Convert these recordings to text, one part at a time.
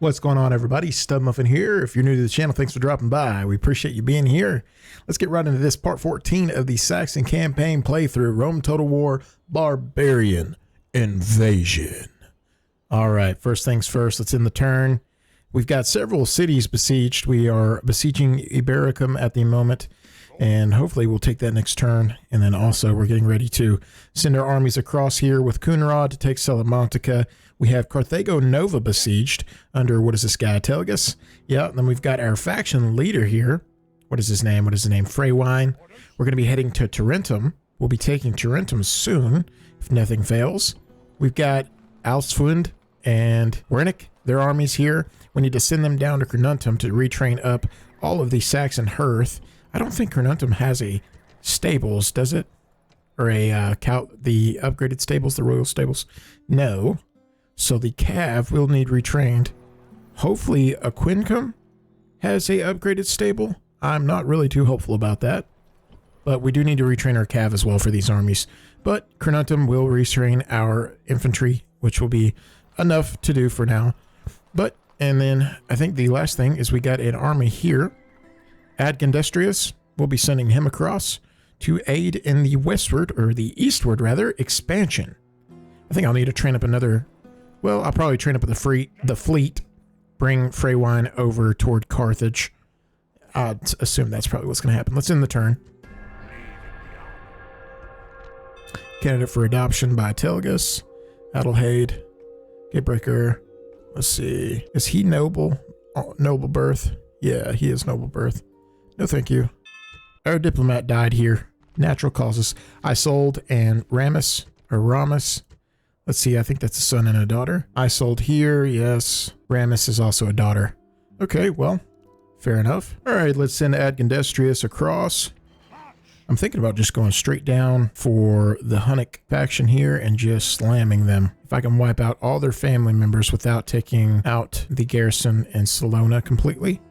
What's going on, everybody? STUDmuffin here. If you're new to the channel, thanks for dropping by. We appreciate you being here. Let's get right into this part 14 of the Saxon campaign playthrough, RomeTotalWar Barbarian Invasion. All right, first things first, let's end the turn. We've got several cities besieged. We are besieging Eburacum at the moment, and hopefully we'll take that next turn. And then also we're getting ready to send our armies across here with Kunrad to take Salamantica. We have Carthago Nova besieged under, what is this guy, Telgus? Yeah, and then we've got our faction leader here. What is his name? Freywine. We're going to be heading to Tarentum. We'll be taking Tarentum soon, if nothing fails. We've got Alsfund and Wernick, their armies here. We need to send them down to Carnuntum to retrain up all of the Saxon hearth. I don't think Carnuntum has a stables, does it? Or the upgraded stables, the royal stables? No. So the Cav will need retrained. Hopefully Aquincum has a upgraded stable. I'm not really too hopeful about that. But we do need to retrain our Cav as well for these armies. But Carnuntum will retrain our infantry, which will be enough to do for now. And then I think the last thing is we got an army here. Adgandestrius, we'll be sending him across to aid in the westward, or the eastward rather, expansion. I think I'll need to train up another. Well, I'll probably train up the fleet, bring Freywine over toward Carthage. I'd assume that's probably what's going to happen. Let's end the turn. Candidate for adoption by Telgus, Adelheid, Gatebreaker. Let's see. Is he noble? Oh, noble birth? Yeah, he is noble birth. No, thank you. Our diplomat died here. Natural causes. Isolde and Ramus. Let's see, I think that's a son and a daughter. Isolde here, yes. Ramus is also a daughter. Okay, well, fair enough. All right, let's send Adgandestrius across. I'm thinking about just going straight down for the Hunnic faction here and just slamming them. If I can wipe out all their family members without taking out the garrison in Salona completely,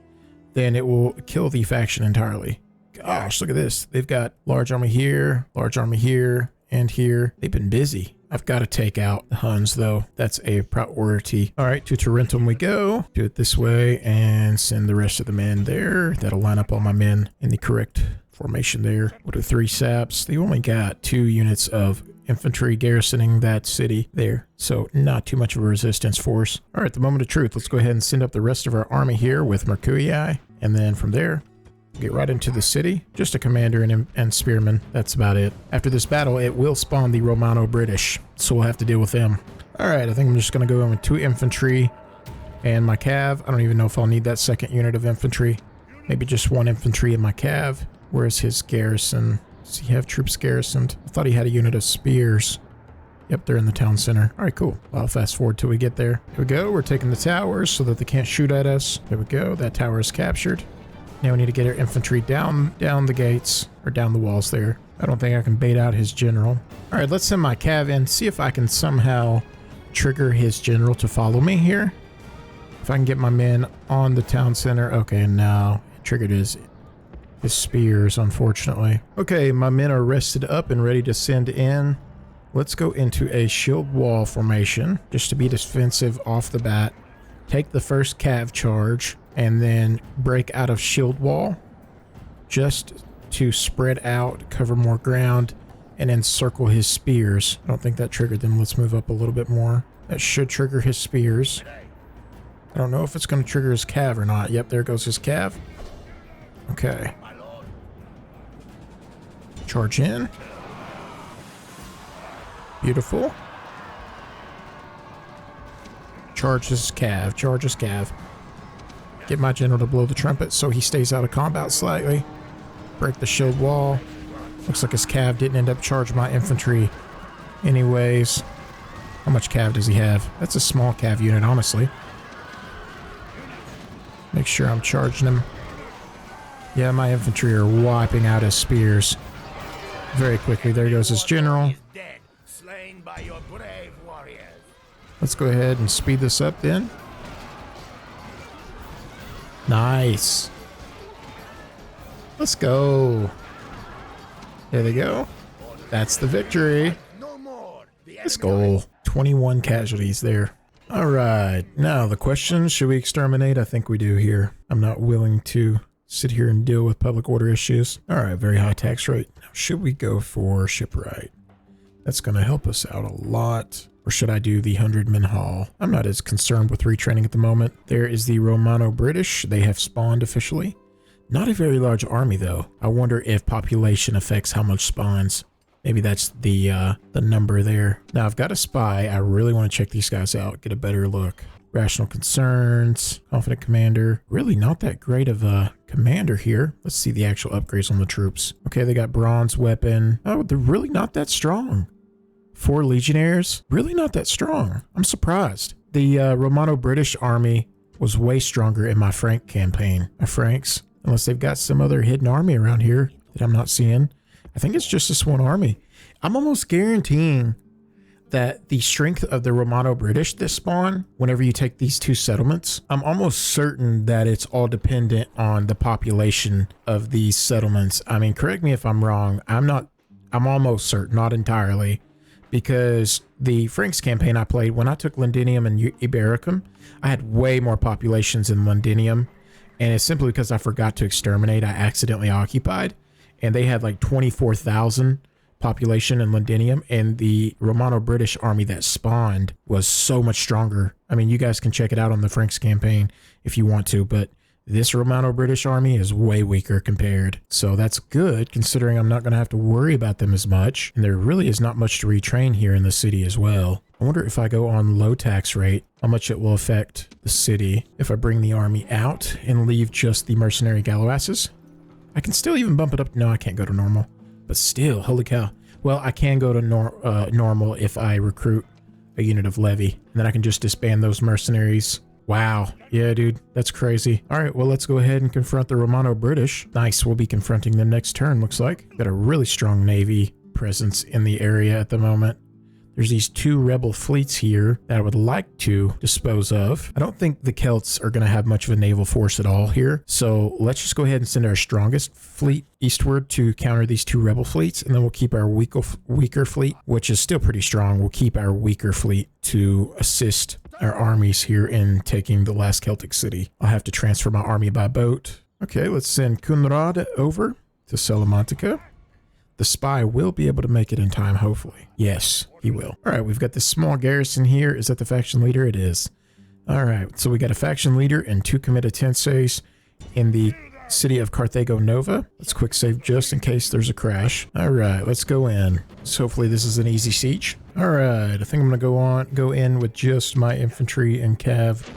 then it will kill the faction entirely. Gosh, look at this. They've got large army here, and here. They've been busy. I've got to take out the Huns, though. That's a priority. All right, to Tarentum we go. Do it this way and send the rest of the men there. That'll line up all my men in the correct formation there. We'll do 3 saps. They only got 2 units of infantry garrisoning that city there, so not too much of a resistance force. All right, the moment of truth. Let's go ahead and send up the rest of our army here with Mercurii, and then from there, get right into the city. Just a commander and spearmen. That's about it. After this battle, it will spawn the Romano-British, so we'll have to deal with them. All right, I think I'm just going to go in with 2 infantry and my cav. I don't even know if I'll need that second unit of infantry. Maybe just 1 infantry in my cav. Where's his garrison? Does he have troops garrisoned? I thought he had a unit of spears. Yep, they're in the town center. All right, cool. I'll fast forward till we get there. Here we go. We're taking the towers so that they can't shoot at us. There we go. That tower is captured. Now we need to get our infantry down the gates, or down the walls there. I don't think I can bait out his general. All right, let's send my cav in, see if I can somehow trigger his general to follow me here. If I can get my men on the town center. Okay, now it triggered his spears, unfortunately. Okay, my men are rested up and ready to send in. Let's go into a shield wall formation, just to be defensive off the bat. Take the first cav charge, and then break out of shield wall, just to spread out, cover more ground, and encircle his spears. I don't think that triggered them. Let's move up a little bit more. That should trigger his spears. I don't know if it's going to trigger his cav or not. Yep, there goes his cav. Okay. Charge in. Beautiful. Charge his cav. Get my general to blow the trumpet so he stays out of combat slightly. Break the shield wall. Looks like his cav didn't end up charging my infantry anyways. How much cav does he have? That's a small cav unit, honestly. Make sure I'm charging him. Yeah, my infantry are wiping out his spears very quickly. There goes his general. Let's go ahead and speed this up then. Nice. Let's go. There they go. That's the victory. Let's go. 21 casualties there. All right, now the question, should we exterminate? I think we do here. I'm not willing to sit here and deal with public order issues. All right, very high tax rate. Now, should we go for shipwright? That's going to help us out a lot. Or should I do the 100-man haul? I'm not as concerned with retraining at the moment. There is the Romano-British. They have spawned officially. Not a very large army, though. I wonder if population affects how much spawns. Maybe that's the number there. Now, I've got a spy. I really want to check these guys out, get a better look. Rational concerns, confident commander. Really not that great of a commander here. Let's see the actual upgrades on the troops. Okay, they got bronze weapon. Oh, they're really not that strong. 4 legionnaires, really not that strong. I'm surprised. The Romano-British army was way stronger in my Frank campaign. My Franks, unless they've got some other hidden army around here that I'm not seeing. I think it's just this one army. I'm almost guaranteeing that the strength of the Romano-British this spawn, whenever you take these 2 settlements, I'm almost certain that it's all dependent on the population of these settlements. I mean, correct me if I'm wrong. I'm almost certain, not entirely, because the Franks campaign I played, when I took Londinium and Eburacum, I had way more populations in Londinium, and it's simply because I forgot to exterminate. I accidentally occupied, and they had like 24,000 population in Londinium, and the Romano-British army that spawned was so much stronger. I mean, you guys can check it out on the Franks campaign if you want to, but this Romano-British army is way weaker compared. So that's good, considering I'm not going to have to worry about them as much, and there really is not much to retrain here in the city as well. I wonder if I go on low tax rate, how much it will affect the city if I bring the army out and leave just the mercenary galloasses. I can still even bump it up. No, I can't go to normal. But still, holy cow. Well, I can go to normal if I recruit a unit of levy. And then I can just disband those mercenaries. Wow. Yeah, dude. That's crazy. All right, well, let's go ahead and confront the Romano-British. Nice. We'll be confronting them next turn, looks like. Got a really strong navy presence in the area at the moment. There's these 2 rebel fleets here that I would like to dispose of. I don't think the Celts are going to have much of a naval force at all here. So let's just go ahead and send our strongest fleet eastward to counter these 2 rebel fleets. And then we'll keep our weaker fleet, which is still pretty strong. We'll keep our weaker fleet to assist our armies here in taking the last Celtic city. I'll have to transfer my army by boat. Okay, let's send Kunrad over to Salamantica. The spy will be able to make it in time, hopefully. Yes, he will. All right, we've got this small garrison here. Is that the faction leader? It is. All right, so we got a faction leader and 2 comitatenses in the city of Carthago Nova. Let's quick save just in case there's a crash. All right, let's go in. So hopefully this is an easy siege. All right, I think I'm gonna go in with just my infantry and cav.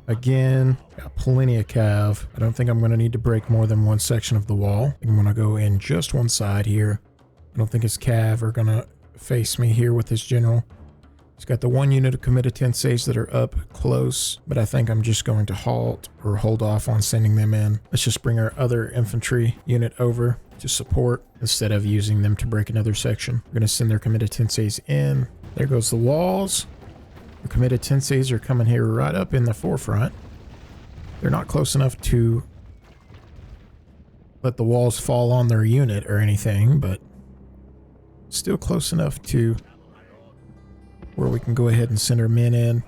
Again, got plenty of cav. I don't think I'm going to need to break more than one section of the wall. I think I'm going to go in just one side here. I don't think his cav are going to face me here with his general. He's got the 1 unit of comitatenses that are up close, but I think I'm just going to halt or hold off on sending them in. Let's just bring our other infantry unit over to support instead of using them to break another section. We're going to send their comitatenses in. There goes the walls. The comitatenses are coming here right up in the forefront. They're not close enough to let the walls fall on their unit or anything, but still close enough to where we can go ahead and send our men in.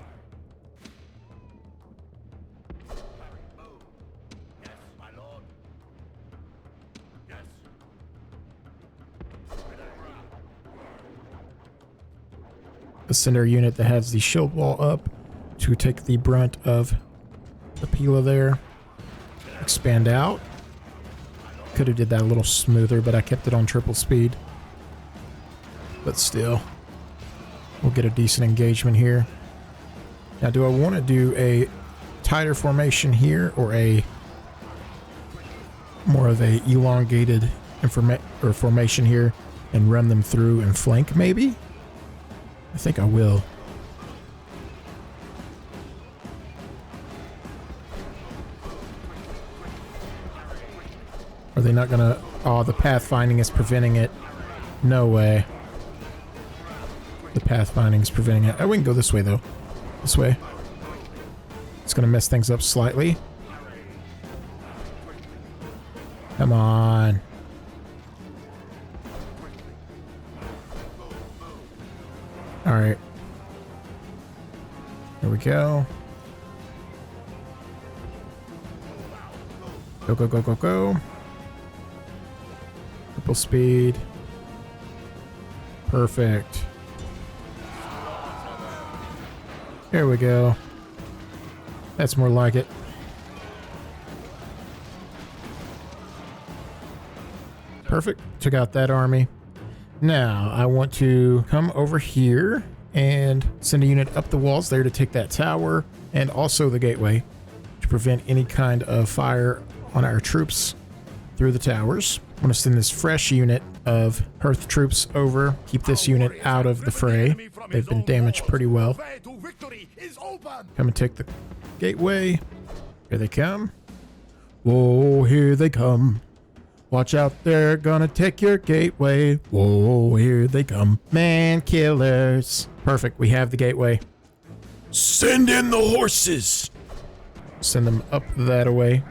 Let's send our unit that has the shield wall up to take the brunt of the Pila there. Expand out. Could have did that a little smoother, but I kept it on triple speed. But still, we'll get a decent engagement here. Now, do I want to do a tighter formation here or a more of a elongated formation here and run them through and flank maybe? I think I will. Are they not gonna... Oh, the pathfinding is preventing it. No way. The pathfinding is preventing it. Oh, we can go this way, though. This way. It's gonna mess things up slightly. Come on. Alright. There we go. Go, go, go, go, go. Triple speed. Perfect. There we go. That's more like it. Perfect. Took out that army. Now, I want to come over here and send a unit up the walls there to take that tower and also the gateway to prevent any kind of fire on our troops through the towers. I want to send this fresh unit of Hearth troops over. Keep this unit out of the fray. They've been damaged pretty well. Come and take the gateway. Here they come. Whoa, here they come. Watch out, they're gonna take your gateway. Whoa, here they come. Man killers. Perfect, we have the gateway. Send in the horses. Send them up that way.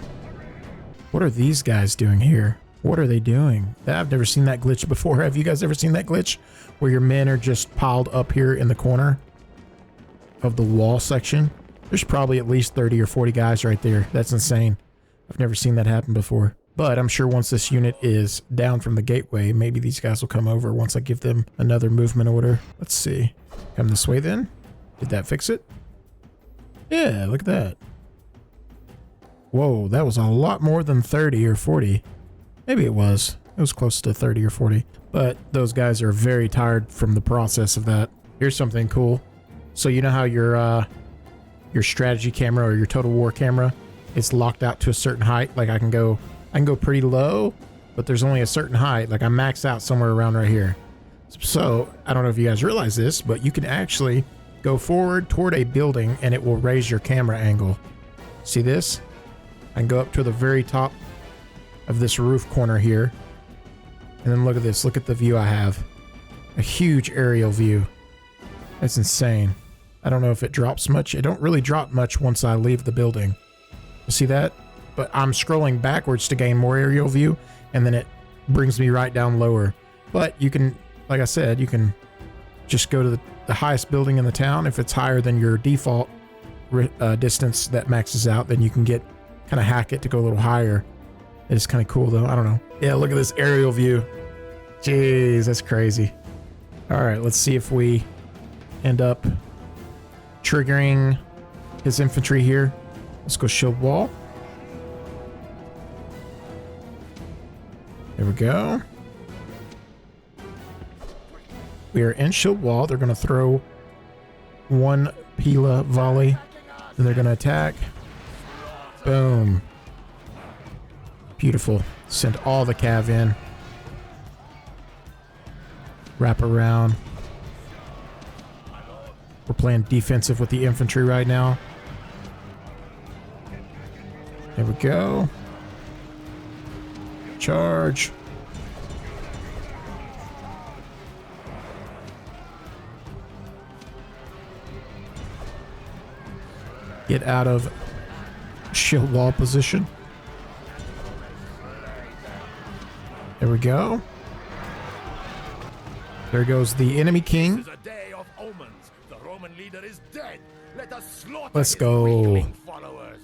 What are these guys doing here? What are they doing? I've never seen that glitch before. Have you guys ever seen that glitch? Where your men are just piled up here in the corner of the wall section? There's probably at least 30 or 40 guys right there. That's insane. I've never seen that happen before. But I'm sure once this unit is down from the gateway, maybe these guys will come over once I give them another movement order. Let's see. Come this way then. Did that fix it? Yeah, look at that. Whoa, that was a lot more than 30 or 40. Maybe it was. It was close to 30 or 40. But those guys are very tired from the process of that. Here's something cool. So you know how your strategy camera or your Total War camera is locked out to a certain height? Like I can go pretty low, but there's only a certain height. Like I'm maxed out somewhere around right here. So I don't know if you guys realize this, but you can actually go forward toward a building and it will raise your camera angle. See this? I can go up to the very top of this roof corner here. And then look at this. Look at the view I have. A huge aerial view. That's insane. I don't know if it drops much. It don't really drop much once I leave the building. You see that? But I'm scrolling backwards to gain more aerial view, and then it brings me right down lower. But you can, like I said, you can just go to the highest building in the town. If it's higher than your default distance that maxes out, then you can get kind of hack it to go a little higher. It's kind of cool though. I don't know. Yeah, look at this aerial view. Jeez, that's crazy. All right, let's see if we end up triggering his infantry here. Let's go shield wall. There we go. We are in shield wall. They're going to throw one Pila volley. Then they're going to attack. Boom. Beautiful. Send all the cav in. Wrap around. We're playing defensive with the infantry right now. There we go. Charge. Get out of shield wall position. There we go. There goes the enemy king. This is a day of omens. The Roman leader is dead. Let us slaughter Let's his go. weakling followers.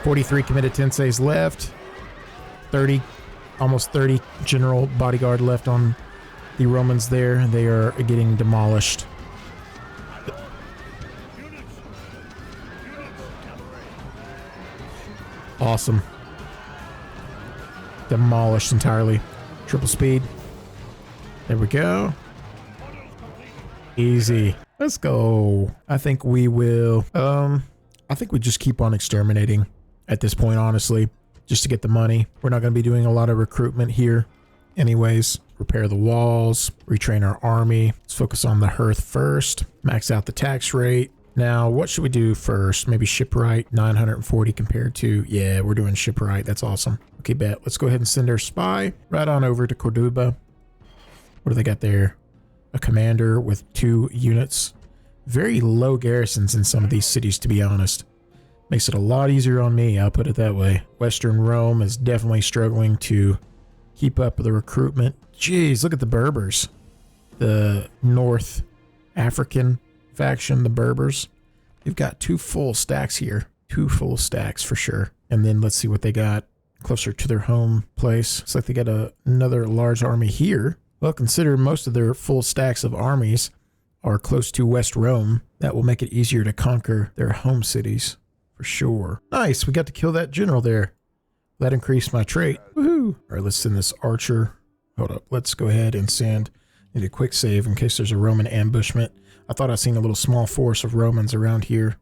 43 committed tenseis left. 30, almost 30 general bodyguard left on the Romans there. They are getting demolished. Awesome. Demolished entirely. Triple speed. There we go. Easy. Let's go. I think we will, I think we just keep on exterminating at this point, honestly, just to get the money. We're not going to be doing a lot of recruitment here anyways. Repair the walls, retrain our army. Let's focus on the hearth first. Max out the tax rate. Now, what should we do first? Maybe shipwright, 940 compared to, yeah, we're doing shipwright. That's awesome. Okay, bet. Let's go ahead and send our spy right on over to Cordoba. What do they got there? A commander with 2 units. Very low garrisons in some of these cities, to be honest. Makes it a lot easier on me, I'll put it that way. Western Rome is definitely struggling to keep up with the recruitment. Jeez, look at the Berbers. the North African faction, the Berbers. They've got 2 full stacks here. 2 full stacks for sure. And then let's see what they got closer to their home place. Looks like they got another large army here. Well, consider most of their full stacks of armies are close to West Rome. That will make it easier to conquer their home cities for sure. Nice, we got to kill that general there. That increased my trait. Woohoo! All right, let's send this archer. Hold up, let's go ahead and send. Need a quick save in case there's a Roman ambushment. I thought I seen a little small force of Romans around here.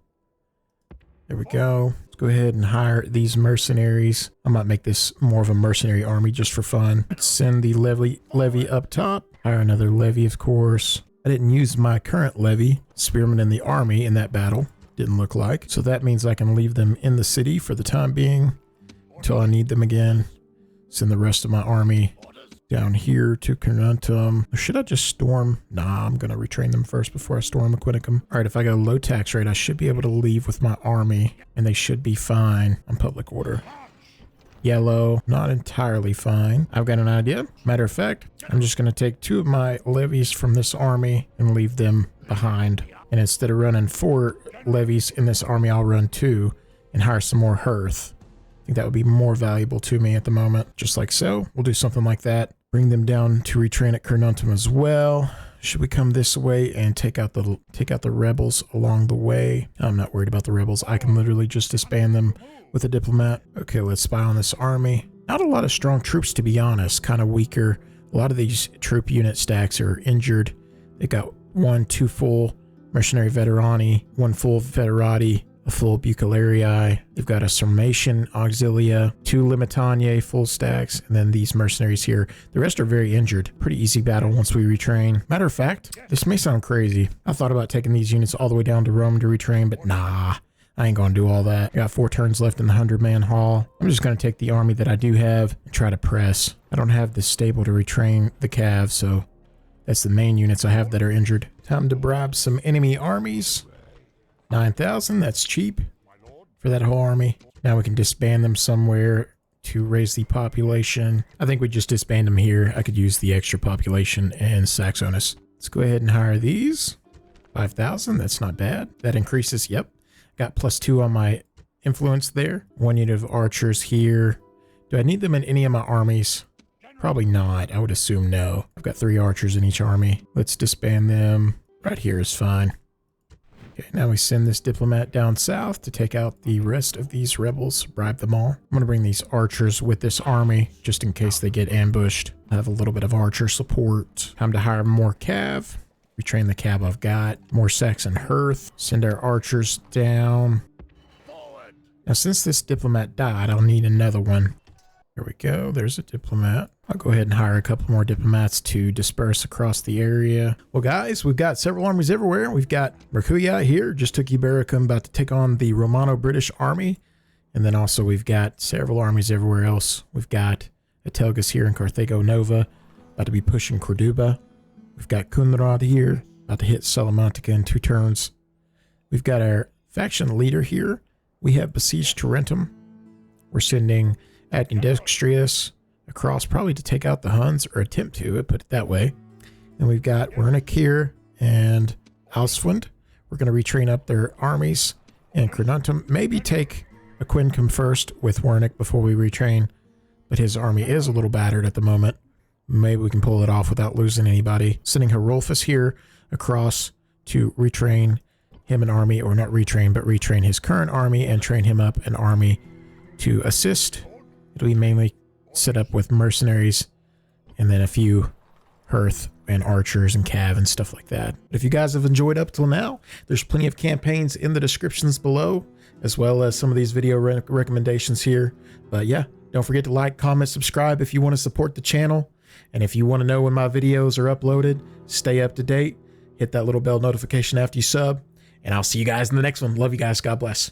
There we go. Let's go ahead and hire these mercenaries. I might make this more of a mercenary army just for fun. Let's send the levy up top. Hire another levy, of course. I didn't use my current levy, spearmen in the army, in that battle. Didn't look like. So that means I can leave them in the city for the time being until I need them again. Send the rest of my army down here to Carnuntum. Or should I just storm? Nah, I'm going to retrain them first before I storm Aquincum. All right, if I got a low tax rate, I should be able to leave with my army, and they should be fine on public order. Yellow, not entirely fine. I've got an idea. Matter of fact, I'm just going to take 2 of my levies from this army and leave them behind. And instead of running 4 levies in this army, I'll run 2 and hire some more hearth. I think that would be more valuable to me at the moment. Just like so. We'll do something like that. Bring them down to retrain at Carnuntum as well. Should we come this way and take out the rebels along the way? I'm not worried about the rebels. I can literally just disband them with a diplomat. Okay, let's spy on this army. Not a lot of strong troops, to be honest. Kind of weaker. A lot of these troop unit stacks are injured. They got 1, 2 full mercenary veterani, 1 full veterati, a full bucularii. They've got a Sarmatian auxilia, 2 limitanae full stacks, and then these mercenaries here. The rest are very injured. Pretty easy battle once we retrain. Matter of fact, this may sound crazy. I thought about taking these units all the way down to Rome to retrain, but nah, I ain't gonna do all that. I got 4 turns left in the 100-man haul. I'm just gonna take the army that I do have and try to press. I don't have the stable to retrain the cav, so that's the main units I have that are injured. Time to bribe some enemy armies. 9,000, that's cheap for that whole army. Now we can disband them somewhere to raise the population. I think we just disband them here. I could use the extra population in Saxonis. Let's go ahead and hire these. 5,000, that's not bad. That increases, yep. Got +2 on my influence there. 1 unit of archers here. Do I need them in any of my armies? Probably not. I would assume no. I've got 3 archers in each army. Let's disband them. Right here is fine. Okay, now we send this diplomat down south to take out the rest of these rebels, bribe them all. I'm going to bring these archers with this army just in case they get ambushed. I have a little bit of archer support. Time to hire more cav. Retrain the cav I've got. More Saxon hearth. Send our archers down. Now since this diplomat died, I'll need another one. Here we go. There's a diplomat. I'll go ahead and hire a couple more diplomats to disperse across the area. Well, guys, we've got several armies everywhere. We've got Mercurii here, just took Eburacum, about to take on the Romano-British army. And then also we've got several armies everywhere else. We've got Atelgus here in Carthago Nova, about to be pushing Corduba. We've got Kunrad here, about to hit Salamantica in 2 turns. We've got our faction leader here. We have besieged Tarentum. We're sending Adindextrius across probably to take out the Huns, or attempt to, put it that way. And we've got Wernick here and Alsfund. We're going to retrain up their armies and Carnuntum. Maybe take Aquincum first with Wernick before we retrain, but his army is a little battered at the moment. Maybe we can pull it off without losing anybody. Sending Herolphus here across to retrain him an army, or not retrain, but retrain his current army and train him up an army to assist. It'll be mainly set up with mercenaries and then a few hearth and archers and cav and stuff like that. But if you guys have enjoyed up till now, there's plenty of campaigns in the descriptions below, as well as some of these video recommendations here. But yeah, don't forget to like, comment, subscribe if you want to support the channel. And if you want to know when my videos are uploaded, stay up to date, hit that little bell notification after you sub, and I'll see you guys in the next one. Love you guys. God bless.